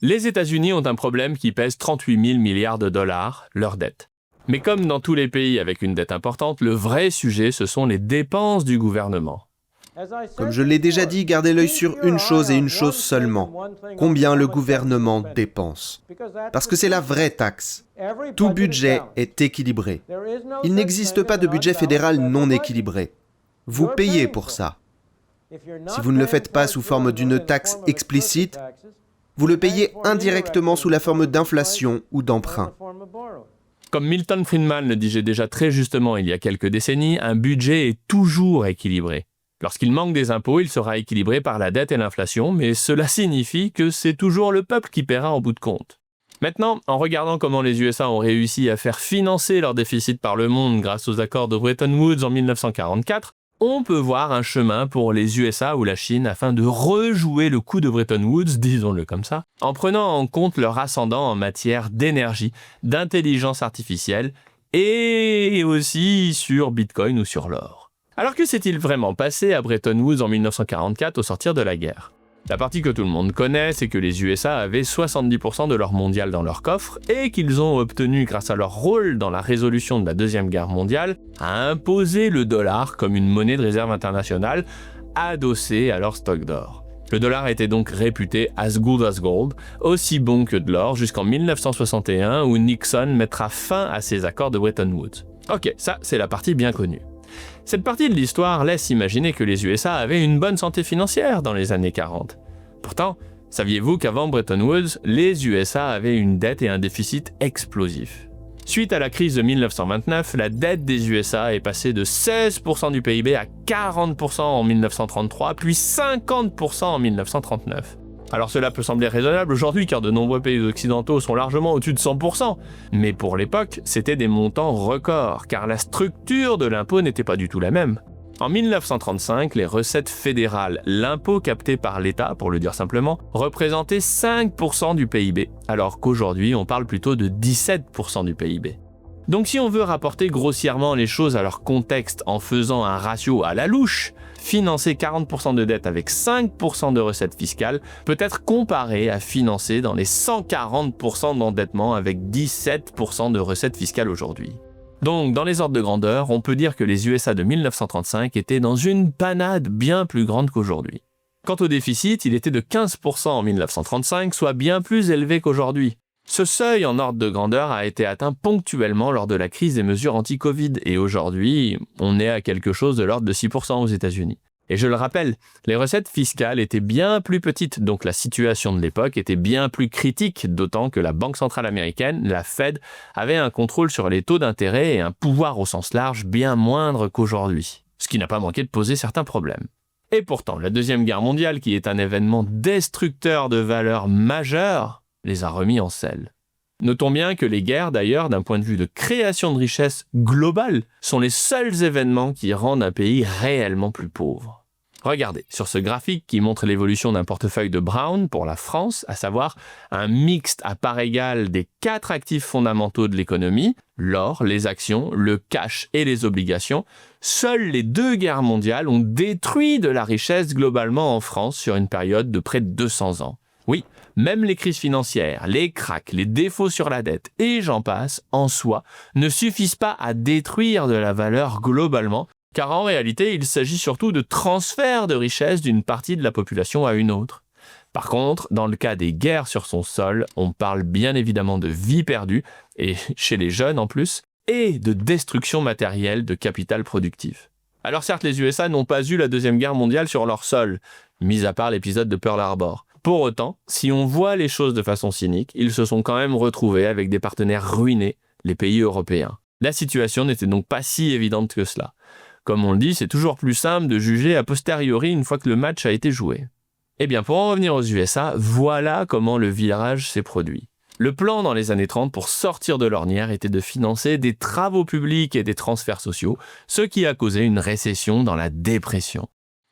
Les États-Unis ont un problème qui pèse 38 000 milliards de dollars, leur dette. Mais comme dans tous les pays avec une dette importante, le vrai sujet, ce sont les dépenses du gouvernement. Comme je l'ai déjà dit, gardez l'œil sur une chose et une chose seulement. Combien le gouvernement dépense. Parce que c'est la vraie taxe. Tout budget est équilibré. Il n'existe pas de budget fédéral non équilibré. Vous payez pour ça. Si vous ne le faites pas sous forme d'une taxe explicite, vous le payez indirectement sous la forme d'inflation ou d'emprunt. Comme Milton Friedman le disait déjà très justement il y a quelques décennies, un budget est toujours équilibré. Lorsqu'il manque des impôts, il sera équilibré par la dette et l'inflation, mais cela signifie que c'est toujours le peuple qui paiera en bout de compte. Maintenant, en regardant comment les USA ont réussi à faire financer leur déficit par le monde grâce aux accords de Bretton Woods en 1944, on peut voir un chemin pour les USA ou la Chine afin de rejouer le coup de Bretton Woods, disons-le comme ça, en prenant en compte leur ascendant en matière d'énergie, d'intelligence artificielle et aussi sur Bitcoin ou sur l'or. Alors que s'est-il vraiment passé à Bretton Woods en 1944 au sortir de la guerre ? La partie que tout le monde connaît, c'est que les USA avaient 70% de l'or mondial dans leur coffre et qu'ils ont obtenu, grâce à leur rôle dans la résolution de la Deuxième Guerre mondiale, à imposer le dollar comme une monnaie de réserve internationale adossée à leur stock d'or. Le dollar était donc réputé as good as gold, aussi bon que de l'or, jusqu'en 1961 où Nixon mettra fin à ses accords de Bretton Woods. Ok, ça c'est la partie bien connue. Cette partie de l'histoire laisse imaginer que les USA avaient une bonne santé financière dans les années 40. Pourtant, saviez-vous qu'avant Bretton Woods, les USA avaient une dette et un déficit explosifs ? Suite à la crise de 1929, la dette des USA est passée de 16% du PIB à 40% en 1933, puis 50% en 1939. Alors cela peut sembler raisonnable aujourd'hui car de nombreux pays occidentaux sont largement au-dessus de 100%, mais pour l'époque, c'était des montants records car la structure de l'impôt n'était pas du tout la même. En 1935, les recettes fédérales, l'impôt capté par l'État, pour le dire simplement, représentaient 5% du PIB, alors qu'aujourd'hui on parle plutôt de 17% du PIB. Donc si on veut rapporter grossièrement les choses à leur contexte en faisant un ratio à la louche, financer 40% de dette avec 5% de recettes fiscales peut être comparé à financer dans les 140% d'endettement avec 17% de recettes fiscales aujourd'hui. Donc, dans les ordres de grandeur, on peut dire que les USA de 1935 étaient dans une panade bien plus grande qu'aujourd'hui. Quant au déficit, il était de 15% en 1935, soit bien plus élevé qu'aujourd'hui. Ce seuil en ordre de grandeur a été atteint ponctuellement lors de la crise des mesures anti-Covid et aujourd'hui, on est à quelque chose de l'ordre de 6% aux États-Unis. Et je le rappelle, les recettes fiscales étaient bien plus petites, donc la situation de l'époque était bien plus critique, d'autant que la Banque centrale américaine, la Fed, avait un contrôle sur les taux d'intérêt et un pouvoir au sens large bien moindre qu'aujourd'hui, ce qui n'a pas manqué de poser certains problèmes. Et pourtant, la Deuxième Guerre mondiale, qui est un événement destructeur de valeurs majeures, les a remis en selle. Notons bien que les guerres, d'ailleurs, d'un point de vue de création de richesse globale, sont les seuls événements qui rendent un pays réellement plus pauvre. Regardez, sur ce graphique qui montre l'évolution d'un portefeuille de Brown pour la France, à savoir un mixte à part égale des 4 actifs fondamentaux de l'économie, l'or, les actions, le cash et les obligations, seules les 2 guerres mondiales ont détruit de la richesse globalement en France sur une période de près de 200 ans. Oui, même les crises financières, les cracks, les défauts sur la dette et j'en passe, en soi, ne suffisent pas à détruire de la valeur globalement, car en réalité, il s'agit surtout de transfert de richesse d'une partie de la population à une autre. Par contre, dans le cas des guerres sur son sol, on parle bien évidemment de vie perdue, et chez les jeunes en plus, et de destruction matérielle de capital productif. Alors certes, les USA n'ont pas eu la Deuxième Guerre mondiale sur leur sol, mis à part l'épisode de Pearl Harbor. Pour autant, si on voit les choses de façon cynique, ils se sont quand même retrouvés avec des partenaires ruinés, les pays européens. La situation n'était donc pas si évidente que cela. Comme on le dit, c'est toujours plus simple de juger a posteriori une fois que le match a été joué. Eh bien, pour en revenir aux USA, voilà comment le virage s'est produit. Le plan dans les années 30 pour sortir de l'ornière était de financer des travaux publics et des transferts sociaux, ce qui a causé une récession dans la dépression.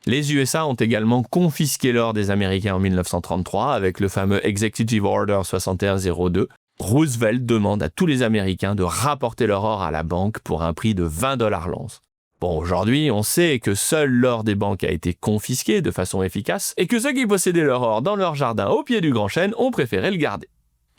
Les USA ont également confisqué l'or des Américains en 1933 avec le fameux Executive Order 6102. Roosevelt demande à tous les Américains de rapporter leur or à la banque pour un prix de $20 l'once. Bon, aujourd'hui, on sait que seul l'or des banques a été confisqué de façon efficace et que ceux qui possédaient leur or dans leur jardin au pied du Grand Chêne ont préféré le garder.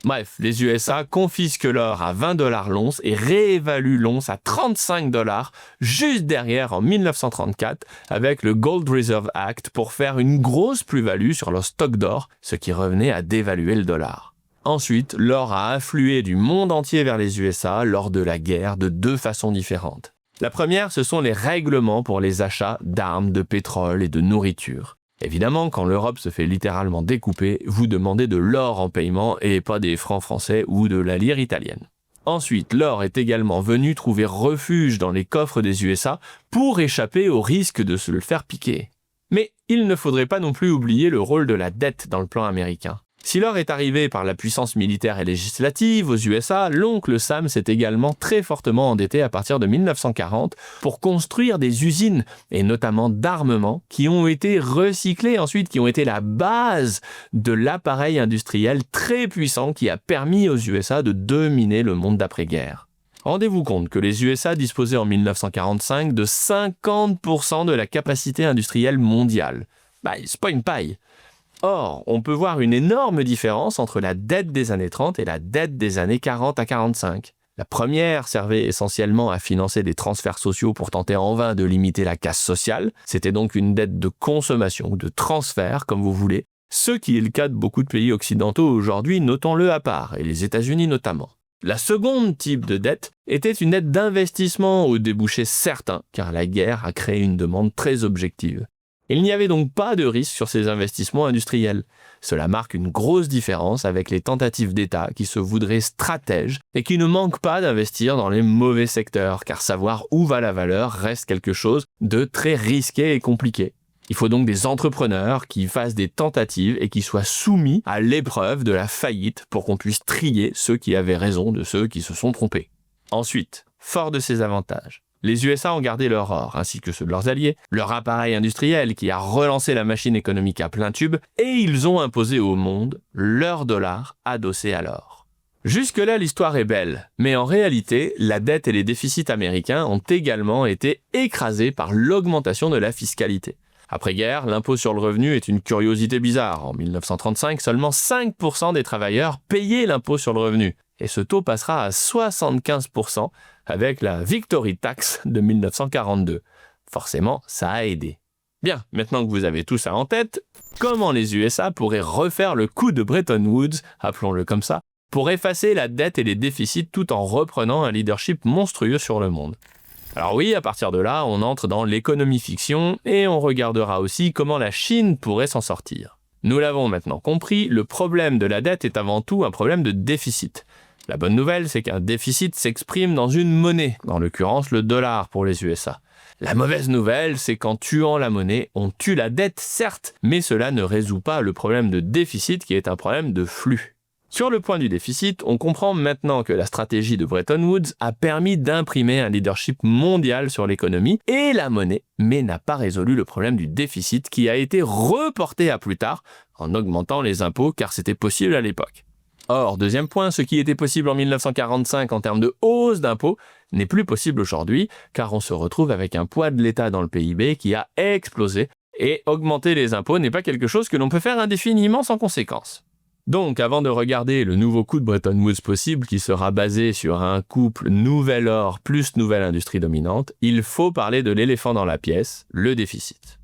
Bref, les USA confisquent l'or à 20 $ l'once et réévaluent l'once à 35 $ juste derrière en 1934 avec le Gold Reserve Act pour faire une grosse plus-value sur leur stock d'or, ce qui revenait à dévaluer le dollar. Ensuite, l'or a afflué du monde entier vers les USA lors de la guerre de deux façons différentes. La première, ce sont les règlements pour les achats d'armes, de pétrole et de nourriture. Évidemment, quand l'Europe se fait littéralement découper, vous demandez de l'or en paiement et pas des francs français ou de la lire italienne. Ensuite, l'or est également venu trouver refuge dans les coffres des USA pour échapper au risque de se le faire piquer. Mais il ne faudrait pas non plus oublier le rôle de la dette dans le plan américain. Si l'or est arrivé par la puissance militaire et législative aux USA, l'oncle Sam s'est également très fortement endetté à partir de 1940 pour construire des usines, et notamment d'armement, qui ont été recyclées ensuite, qui ont été la base de l'appareil industriel très puissant qui a permis aux USA de dominer le monde d'après-guerre. Rendez-vous compte que les USA disposaient en 1945 de 50% de la capacité industrielle mondiale. C'est pas une paille. Or, on peut voir une énorme différence entre la dette des années 30 et la dette des années 40 à 45. La première servait essentiellement à financer des transferts sociaux pour tenter en vain de limiter la casse sociale. C'était donc une dette de consommation ou de transfert, comme vous voulez, ce qui est le cas de beaucoup de pays occidentaux aujourd'hui, notons-le à part, et les États-Unis notamment. La seconde type de dette était une dette d'investissement au débouché certain, car la guerre a créé une demande très objective. Il n'y avait donc pas de risque sur ces investissements industriels. Cela marque une grosse différence avec les tentatives d'État qui se voudraient stratèges et qui ne manquent pas d'investir dans les mauvais secteurs, car savoir où va la valeur reste quelque chose de très risqué et compliqué. Il faut donc des entrepreneurs qui fassent des tentatives et qui soient soumis à l'épreuve de la faillite pour qu'on puisse trier ceux qui avaient raison de ceux qui se sont trompés. Ensuite, fort de ces avantages, les USA ont gardé leur or, ainsi que ceux de leurs alliés, leur appareil industriel qui a relancé la machine économique à plein tube, et ils ont imposé au monde leur dollar adossé à l'or. Jusque-là, l'histoire est belle, mais en réalité, la dette et les déficits américains ont également été écrasés par l'augmentation de la fiscalité. Après-guerre, l'impôt sur le revenu est une curiosité bizarre. En 1935, seulement 5% des travailleurs payaient l'impôt sur le revenu, et ce taux passera à 75% avec la Victory Tax de 1942. Forcément, ça a aidé. Bien, maintenant que vous avez tout ça en tête, comment les USA pourraient refaire le coup de Bretton Woods, appelons-le comme ça, pour effacer la dette et les déficits tout en reprenant un leadership monstrueux sur le monde? Alors oui, à partir de là, on entre dans l'économie fiction et on regardera aussi comment la Chine pourrait s'en sortir. Nous l'avons maintenant compris, le problème de la dette est avant tout un problème de déficit. La bonne nouvelle, c'est qu'un déficit s'exprime dans une monnaie, en l'occurrence le dollar pour les USA. La mauvaise nouvelle, c'est qu'en tuant la monnaie, on tue la dette, certes, mais cela ne résout pas le problème de déficit qui est un problème de flux. Sur le point du déficit, on comprend maintenant que la stratégie de Bretton Woods a permis d'imprimer un leadership mondial sur l'économie et la monnaie, mais n'a pas résolu le problème du déficit qui a été reporté à plus tard en augmentant les impôts car c'était possible à l'époque. Or, deuxième point, ce qui était possible en 1945 en termes de hausse d'impôts n'est plus possible aujourd'hui car on se retrouve avec un poids de l'État dans le PIB qui a explosé et augmenter les impôts n'est pas quelque chose que l'on peut faire indéfiniment sans conséquence. Donc, avant de regarder le nouveau coup de Bretton Woods possible qui sera basé sur un couple nouvel or plus nouvelle industrie dominante, il faut parler de l'éléphant dans la pièce, le déficit.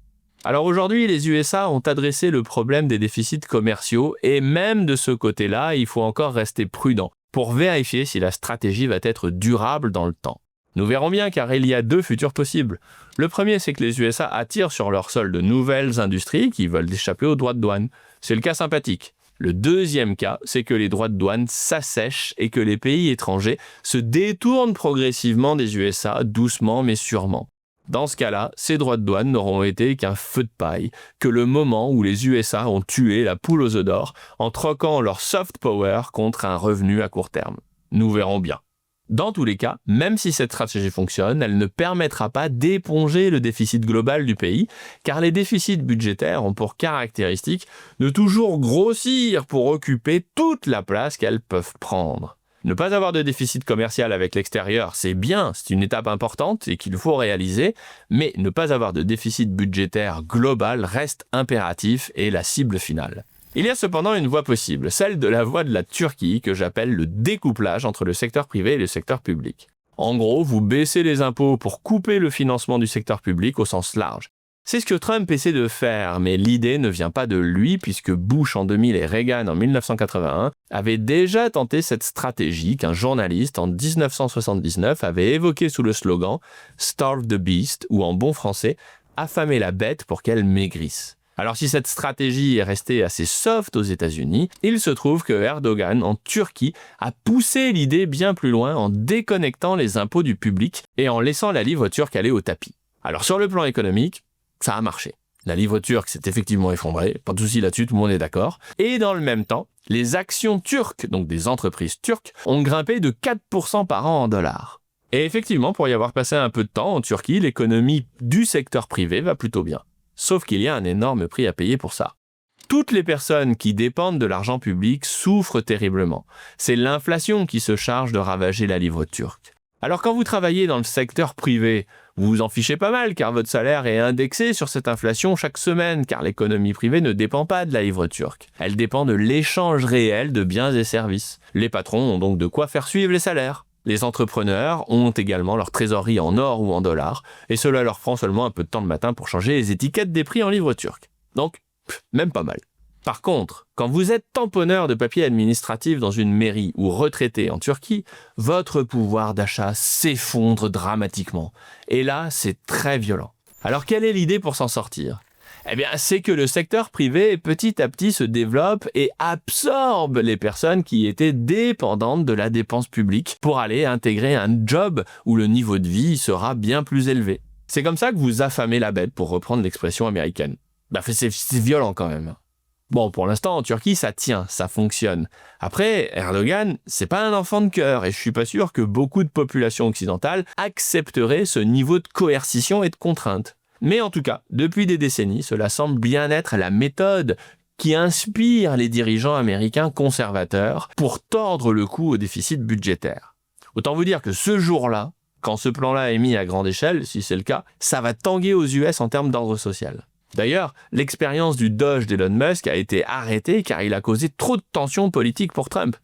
Alors aujourd'hui, les USA ont adressé le problème des déficits commerciaux et même de ce côté-là, il faut encore rester prudent pour vérifier si la stratégie va être durable dans le temps. Nous verrons bien car il y a deux futurs possibles. Le premier, c'est que les USA attirent sur leur sol de nouvelles industries qui veulent échapper aux droits de douane. C'est le cas sympathique. Le deuxième cas, c'est que les droits de douane s'assèchent et que les pays étrangers se détournent progressivement des USA, doucement mais sûrement. Dans ce cas-là, ces droits de douane n'auront été qu'un feu de paille, que le moment où les USA ont tué la poule aux œufs d'or en troquant leur soft power contre un revenu à court terme. Nous verrons bien. Dans tous les cas, même si cette stratégie fonctionne, elle ne permettra pas d'éponger le déficit global du pays, car les déficits budgétaires ont pour caractéristique de toujours grossir pour occuper toute la place qu'elles peuvent prendre. Ne pas avoir de déficit commercial avec l'extérieur, c'est bien, c'est une étape importante et qu'il faut réaliser, mais ne pas avoir de déficit budgétaire global reste impératif et la cible finale. Il y a cependant une voie possible, celle de la voie de la Turquie que j'appelle le découplage entre le secteur privé et le secteur public. En gros, vous baissez les impôts pour couper le financement du secteur public au sens large. C'est ce que Trump essaie de faire, mais l'idée ne vient pas de lui puisque Bush en 2000 et Reagan en 1981 avaient déjà tenté cette stratégie qu'un journaliste en 1979 avait évoquée sous le slogan « Starve the beast » ou en bon français « Affamer la bête pour qu'elle maigrisse ». Alors si cette stratégie est restée assez soft aux États-Unis, il se trouve que Erdogan en Turquie a poussé l'idée bien plus loin en déconnectant les impôts du public et en laissant la livre turque aller au tapis. Alors sur le plan économique, ça a marché. La livre turque s'est effectivement effondrée, pas de souci là-dessus, tout le monde est d'accord. Et dans le même temps, les actions turques, donc des entreprises turques, ont grimpé de 4% par an en dollars. Et effectivement, pour y avoir passé un peu de temps en Turquie, l'économie du secteur privé va plutôt bien. Sauf qu'il y a un énorme prix à payer pour ça. Toutes les personnes qui dépendent de l'argent public souffrent terriblement. C'est l'inflation qui se charge de ravager la livre turque. Alors quand vous travaillez dans le secteur privé, vous vous en fichez pas mal car votre salaire est indexé sur cette inflation chaque semaine car l'économie privée ne dépend pas de la livre turque. Elle dépend de l'échange réel de biens et services. Les patrons ont donc de quoi faire suivre les salaires. Les entrepreneurs ont également leur trésorerie en or ou en dollars et cela leur prend seulement un peu de temps le matin pour changer les étiquettes des prix en livre turque. Donc, même pas mal. Par contre, quand vous êtes tamponneur de papier administratif dans une mairie ou retraité en Turquie, votre pouvoir d'achat s'effondre dramatiquement. Et là, c'est très violent. Alors quelle est l'idée pour s'en sortir ? Eh bien, c'est que le secteur privé petit à petit se développe et absorbe les personnes qui étaient dépendantes de la dépense publique pour aller intégrer un job où le niveau de vie sera bien plus élevé. C'est comme ça que vous affamez la bête, pour reprendre l'expression américaine. C'est violent quand même. Bon, pour l'instant, en Turquie, ça tient, ça fonctionne. Après, Erdogan, c'est pas un enfant de cœur et je suis pas sûr que beaucoup de populations occidentales accepteraient ce niveau de coercition et de contrainte. Mais en tout cas, depuis des décennies, cela semble bien être la méthode qui inspire les dirigeants américains conservateurs pour tordre le cou au déficit budgétaire. Autant vous dire que ce jour-là, quand ce plan-là est mis à grande échelle, si c'est le cas, ça va tanguer aux US en termes d'ordre social. D'ailleurs, l'expérience du Doge d'Elon Musk a été arrêtée car il a causé trop de tensions politiques pour Trump.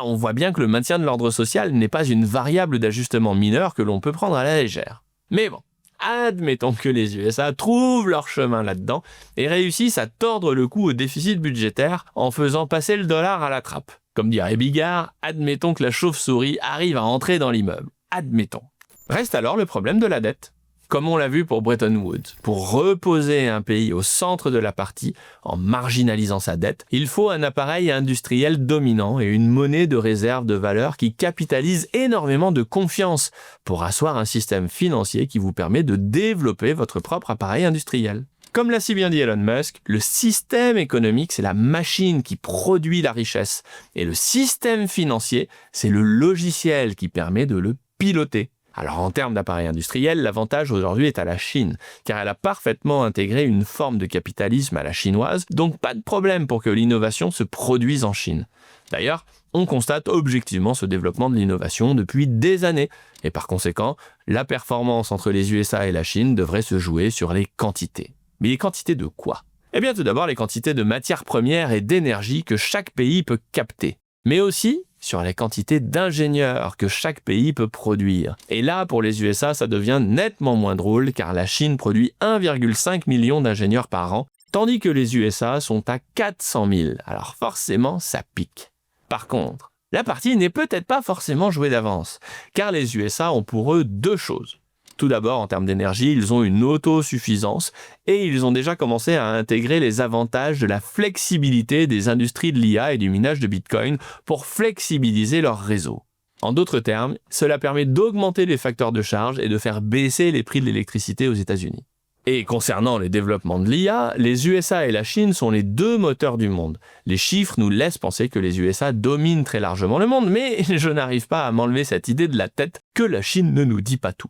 On voit bien que le maintien de l'ordre social n'est pas une variable d'ajustement mineure que l'on peut prendre à la légère. Mais bon, admettons que les USA trouvent leur chemin là-dedans et réussissent à tordre le cou au déficit budgétaire en faisant passer le dollar à la trappe. Comme dirait Bigard, admettons que la chauve-souris arrive à entrer dans l'immeuble. Admettons. Reste alors le problème de la dette. Comme on l'a vu pour Bretton Woods, pour reposer un pays au centre de la partie, en marginalisant sa dette, il faut un appareil industriel dominant et une monnaie de réserve de valeur qui capitalise énormément de confiance pour asseoir un système financier qui vous permet de développer votre propre appareil industriel. Comme l'a si bien dit Elon Musk, le système économique, c'est la machine qui produit la richesse. Et le système financier, c'est le logiciel qui permet de le piloter. Alors en termes d'appareil industriel, l'avantage aujourd'hui est à la Chine, car elle a parfaitement intégré une forme de capitalisme à la chinoise, donc pas de problème pour que l'innovation se produise en Chine. D'ailleurs, on constate objectivement ce développement de l'innovation depuis des années, et par conséquent, la performance entre les USA et la Chine devrait se jouer sur les quantités. Mais les quantités de quoi ? Eh bien tout d'abord les quantités de matières premières et d'énergie que chaque pays peut capter, mais aussi sur les quantités d'ingénieurs que chaque pays peut produire. Et là, pour les USA, ça devient nettement moins drôle car la Chine produit 1,5 million d'ingénieurs par an, tandis que les USA sont à 400 000. Alors forcément, ça pique. Par contre, la partie n'est peut-être pas forcément jouée d'avance, car les USA ont pour eux deux choses. Tout d'abord, en termes d'énergie, ils ont une autosuffisance et ils ont déjà commencé à intégrer les avantages de la flexibilité des industries de l'IA et du minage de Bitcoin pour flexibiliser leur réseau. En d'autres termes, cela permet d'augmenter les facteurs de charge et de faire baisser les prix de l'électricité aux États-Unis. Et concernant les développements de l'IA, les USA et la Chine sont les deux moteurs du monde. Les chiffres nous laissent penser que les USA dominent très largement le monde, mais je n'arrive pas à m'enlever cette idée de la tête que la Chine ne nous dit pas tout.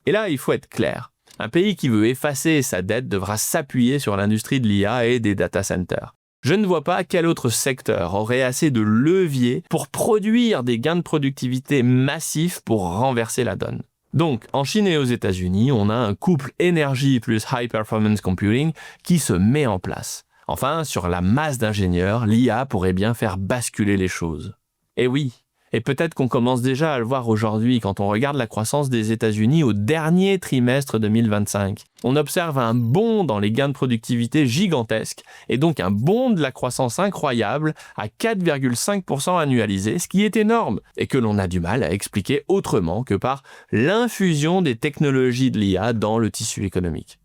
Et là, il faut être clair. Un pays qui veut effacer sa dette devra s'appuyer sur l'industrie de l'IA et des data centers. Je ne vois pas quel autre secteur aurait assez de levier pour produire des gains de productivité massifs pour renverser la donne. Donc, en Chine et aux États-Unis, on a un couple énergie plus high performance computing qui se met en place. Enfin, sur la masse d'ingénieurs, l'IA pourrait bien faire basculer les choses. Et oui, et peut-être qu'on commence déjà à le voir aujourd'hui quand on regarde la croissance des États-Unis au dernier trimestre 2025. On observe un bond dans les gains de productivité gigantesques et donc un bond de la croissance incroyable à 4,5% annualisé, ce qui est énorme et que l'on a du mal à expliquer autrement que par l'infusion des technologies de l'IA dans le tissu économique.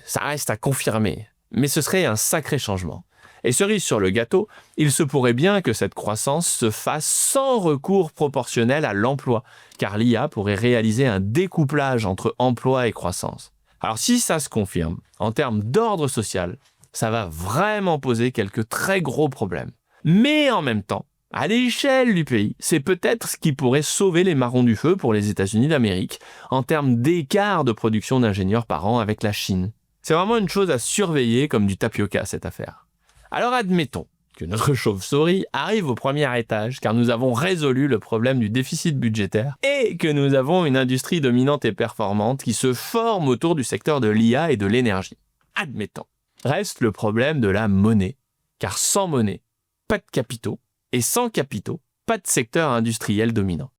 Ça reste à confirmer, mais ce serait un sacré changement. Et cerise sur le gâteau, il se pourrait bien que cette croissance se fasse sans recours proportionnel à l'emploi, car l'IA pourrait réaliser un découplage entre emploi et croissance. Alors si ça se confirme, en termes d'ordre social, ça va vraiment poser quelques très gros problèmes. Mais en même temps, à l'échelle du pays, c'est peut-être ce qui pourrait sauver les marrons du feu pour les États-Unis d'Amérique, en termes d'écart de production d'ingénieurs par an avec la Chine. C'est vraiment une chose à surveiller comme du tapioca, cette affaire. Alors admettons que notre chauve-souris arrive au premier étage car nous avons résolu le problème du déficit budgétaire et que nous avons une industrie dominante et performante qui se forme autour du secteur de l'IA et de l'énergie. Admettons. Reste le problème de la monnaie, car sans monnaie, pas de capitaux, et sans capitaux, pas de secteur industriel dominant.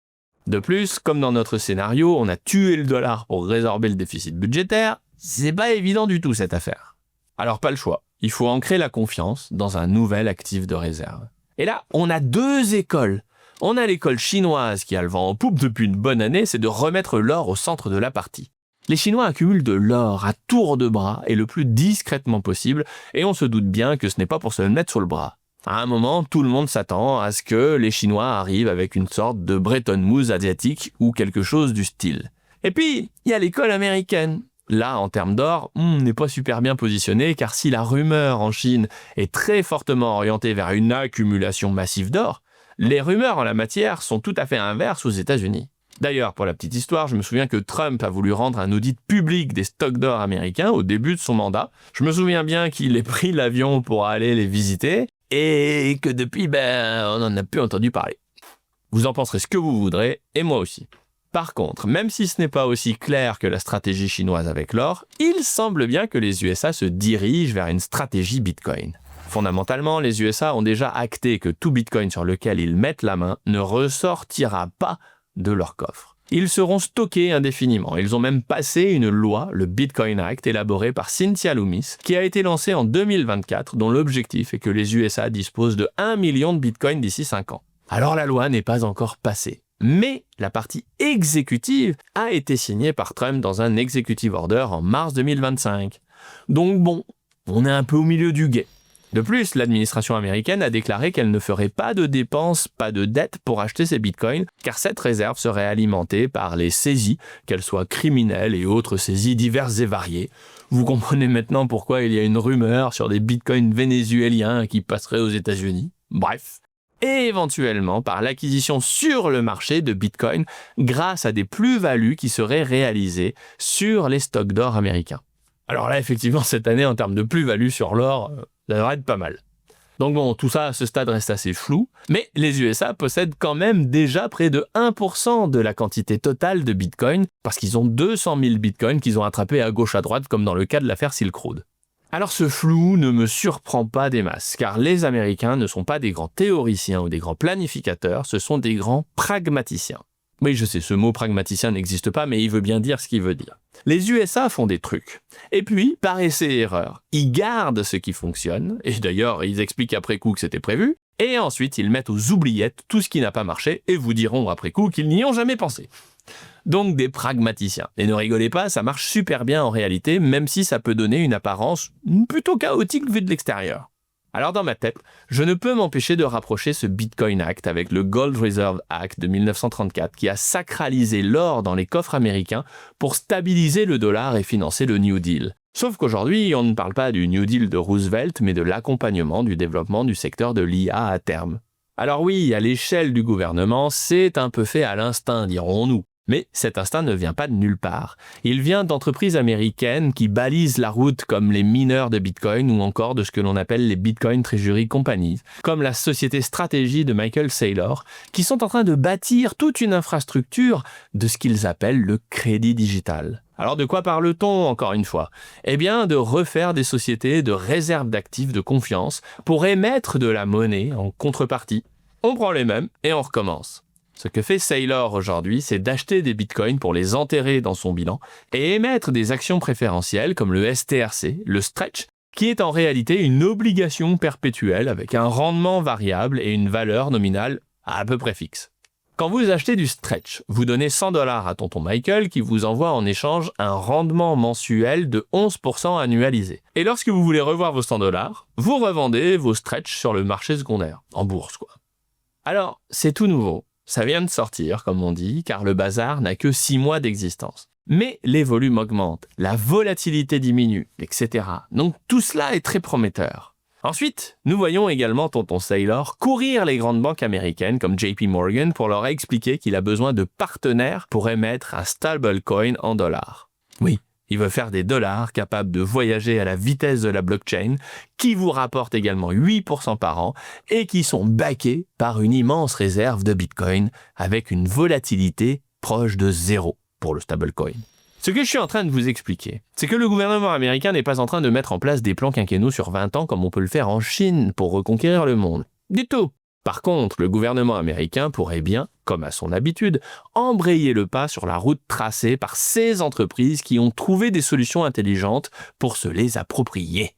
De plus, comme dans notre scénario, on a tué le dollar pour résorber le déficit budgétaire, c'est pas évident du tout cette affaire. Alors pas le choix. Il faut ancrer la confiance dans un nouvel actif de réserve. Et là, on a deux écoles. On a l'école chinoise qui a le vent en poupe depuis une bonne année, c'est de remettre l'or au centre de la partie. Les Chinois accumulent de l'or à tour de bras et le plus discrètement possible, et on se doute bien que ce n'est pas pour se le mettre sur le bras. À un moment, tout le monde s'attend à ce que les Chinois arrivent avec une sorte de Bretton Woods asiatique ou quelque chose du style. Et puis, il y a l'école américaine. Là, en termes d'or, on n'est pas super bien positionné, car si la rumeur en Chine est très fortement orientée vers une accumulation massive d'or, les rumeurs en la matière sont tout à fait inverses aux États-Unis. D'ailleurs, pour la petite histoire, je me souviens que Trump a voulu rendre un audit public des stocks d'or américains au début de son mandat. Je me souviens bien qu'il ait pris l'avion pour aller les visiter, et que depuis, on n'en a plus entendu parler. Vous en penserez ce que vous voudrez, et moi aussi. Par contre, même si ce n'est pas aussi clair que la stratégie chinoise avec l'or, il semble bien que les USA se dirigent vers une stratégie Bitcoin. Fondamentalement, les USA ont déjà acté que tout Bitcoin sur lequel ils mettent la main ne ressortira pas de leur coffre. Ils seront stockés indéfiniment. Ils ont même passé une loi, le Bitcoin Act, élaborée par Cynthia Lummis, qui a été lancée en 2024, dont l'objectif est que les USA disposent de 1 million de Bitcoin d'ici 5 ans. Alors la loi n'est pas encore passée. Mais la partie exécutive a été signée par Trump dans un executive order en mars 2025. Donc bon, on est un peu au milieu du gué. De plus, l'administration américaine a déclaré qu'elle ne ferait pas de dépenses, pas de dettes pour acheter ces bitcoins, car cette réserve serait alimentée par les saisies, qu'elles soient criminelles et autres saisies diverses et variées. Vous comprenez maintenant pourquoi il y a une rumeur sur des bitcoins vénézuéliens qui passeraient aux États-Unis. Bref. Et éventuellement par l'acquisition sur le marché de Bitcoin grâce à des plus-values qui seraient réalisées sur les stocks d'or américains. Alors là, effectivement, cette année, en termes de plus-value sur l'or, ça devrait être pas mal. Donc bon, tout ça, à ce stade, reste assez flou, mais les USA possèdent quand même déjà près de 1% de la quantité totale de Bitcoin, parce qu'ils ont 200 000 Bitcoins qu'ils ont attrapés à gauche à droite, comme dans le cas de l'affaire Silk Road. Alors ce flou ne me surprend pas des masses, car les Américains ne sont pas des grands théoriciens ou des grands planificateurs, ce sont des grands pragmaticiens. Oui, je sais, ce mot pragmaticien n'existe pas, mais il veut bien dire ce qu'il veut dire. Les USA font des trucs. Et puis, par essai et erreur, ils gardent ce qui fonctionne, et d'ailleurs, ils expliquent après coup que c'était prévu, et ensuite, ils mettent aux oubliettes tout ce qui n'a pas marché, et vous diront après coup qu'ils n'y ont jamais pensé. Donc des pragmaticiens. Et ne rigolez pas, ça marche super bien en réalité, même si ça peut donner une apparence plutôt chaotique vue de l'extérieur. Alors dans ma tête, je ne peux m'empêcher de rapprocher ce Bitcoin Act avec le Gold Reserve Act de 1934 qui a sacralisé l'or dans les coffres américains pour stabiliser le dollar et financer le New Deal. Sauf qu'aujourd'hui, on ne parle pas du New Deal de Roosevelt, mais de l'accompagnement du développement du secteur de l'IA à terme. Alors oui, à l'échelle du gouvernement, c'est un peu fait à l'instinct, dirons-nous. Mais cet instinct ne vient pas de nulle part. Il vient d'entreprises américaines qui balisent la route comme les mineurs de Bitcoin ou encore de ce que l'on appelle les Bitcoin Treasury Companies, comme la société Strategy de Michael Saylor, qui sont en train de bâtir toute une infrastructure de ce qu'ils appellent le crédit digital. Alors de quoi parle-t-on encore une fois? Eh bien de refaire des sociétés de réserve d'actifs de confiance pour émettre de la monnaie en contrepartie. On prend les mêmes et on recommence. Ce que fait Saylor aujourd'hui, c'est d'acheter des bitcoins pour les enterrer dans son bilan et émettre des actions préférentielles comme le STRC, le Stretch, qui est en réalité une obligation perpétuelle avec un rendement variable et une valeur nominale à peu près fixe. Quand vous achetez du Stretch, vous donnez $100 à tonton Michael qui vous envoie en échange un rendement mensuel de 11% annualisé. Et lorsque vous voulez revoir vos $100, vous revendez vos Stretch sur le marché secondaire, en bourse quoi. Alors, c'est tout nouveau. Ça vient de sortir, comme on dit, car le bazar n'a que 6 mois d'existence. Mais les volumes augmentent, la volatilité diminue, etc. Donc tout cela est très prometteur. Ensuite, nous voyons également tonton Saylor courir les grandes banques américaines comme JP Morgan pour leur expliquer qu'il a besoin de partenaires pour émettre un stablecoin en dollars. Oui, il veut faire des dollars capables de voyager à la vitesse de la blockchain, qui vous rapportent également 8% par an et qui sont backés par une immense réserve de Bitcoin avec une volatilité proche de 0 pour le stablecoin. Ce que je suis en train de vous expliquer, c'est que le gouvernement américain n'est pas en train de mettre en place des plans quinquennaux sur 20 ans comme on peut le faire en Chine pour reconquérir le monde. Du tout. Par contre, le gouvernement américain pourrait bien, comme à son habitude, embrayer le pas sur la route tracée par ces entreprises qui ont trouvé des solutions intelligentes pour se les approprier.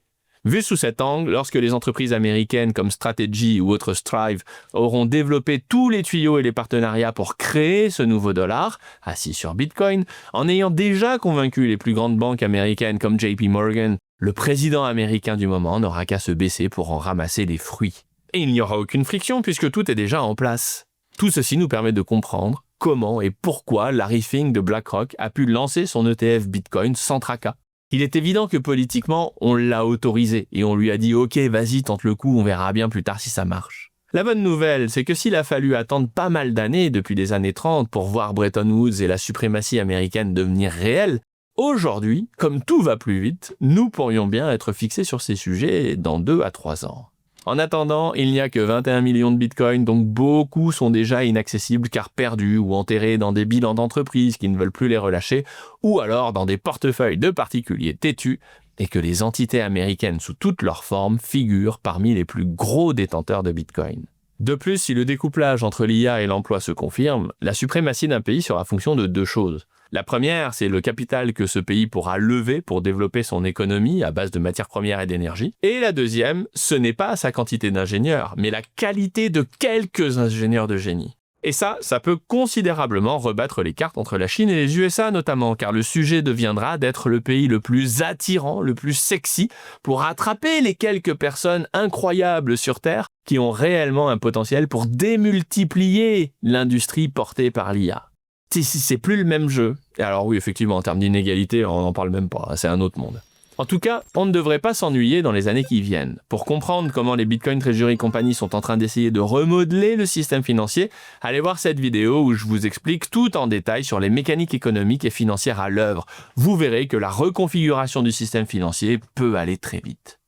Vu sous cet angle, lorsque les entreprises américaines comme Strategy ou autres Strive auront développé tous les tuyaux et les partenariats pour créer ce nouveau dollar, assis sur Bitcoin, en ayant déjà convaincu les plus grandes banques américaines comme JP Morgan, le président américain du moment n'aura qu'à se baisser pour en ramasser les fruits. Et il n'y aura aucune friction puisque tout est déjà en place. Tout ceci nous permet de comprendre comment et pourquoi Larry Fink de BlackRock a pu lancer son ETF Bitcoin sans tracas. Il est évident que politiquement, on l'a autorisé et on lui a dit « Ok, vas-y, tente le coup, on verra bien plus tard si ça marche ». La bonne nouvelle, c'est que s'il a fallu attendre pas mal d'années depuis les années 30 pour voir Bretton Woods et la suprématie américaine devenir réelle, aujourd'hui, comme tout va plus vite, nous pourrions bien être fixés sur ces sujets dans 2 à 3 ans. En attendant, il n'y a que 21 millions de bitcoins, donc beaucoup sont déjà inaccessibles car perdus ou enterrés dans des bilans d'entreprises qui ne veulent plus les relâcher, ou alors dans des portefeuilles de particuliers têtus, et que les entités américaines sous toutes leurs formes figurent parmi les plus gros détenteurs de bitcoin. De plus, si le découplage entre l'IA et l'emploi se confirme, la suprématie d'un pays sera fonction de 2 choses. La première, c'est le capital que ce pays pourra lever pour développer son économie à base de matières premières et d'énergie. Et la deuxième, ce n'est pas sa quantité d'ingénieurs, mais la qualité de quelques ingénieurs de génie. Et ça peut considérablement rebattre les cartes entre la Chine et les USA notamment, car le sujet deviendra d'être le pays le plus attirant, le plus sexy, pour attraper les quelques personnes incroyables sur Terre qui ont réellement un potentiel pour démultiplier l'industrie portée par l'IA. C'est plus le même jeu. Et alors oui, effectivement, en termes d'inégalité, on n'en parle même pas, c'est un autre monde. En tout cas, on ne devrait pas s'ennuyer dans les années qui viennent. Pour comprendre comment les Bitcoin Treasury Company sont en train d'essayer de remodeler le système financier, allez voir cette vidéo où je vous explique tout en détail sur les mécaniques économiques et financières à l'œuvre. Vous verrez que la reconfiguration du système financier peut aller très vite.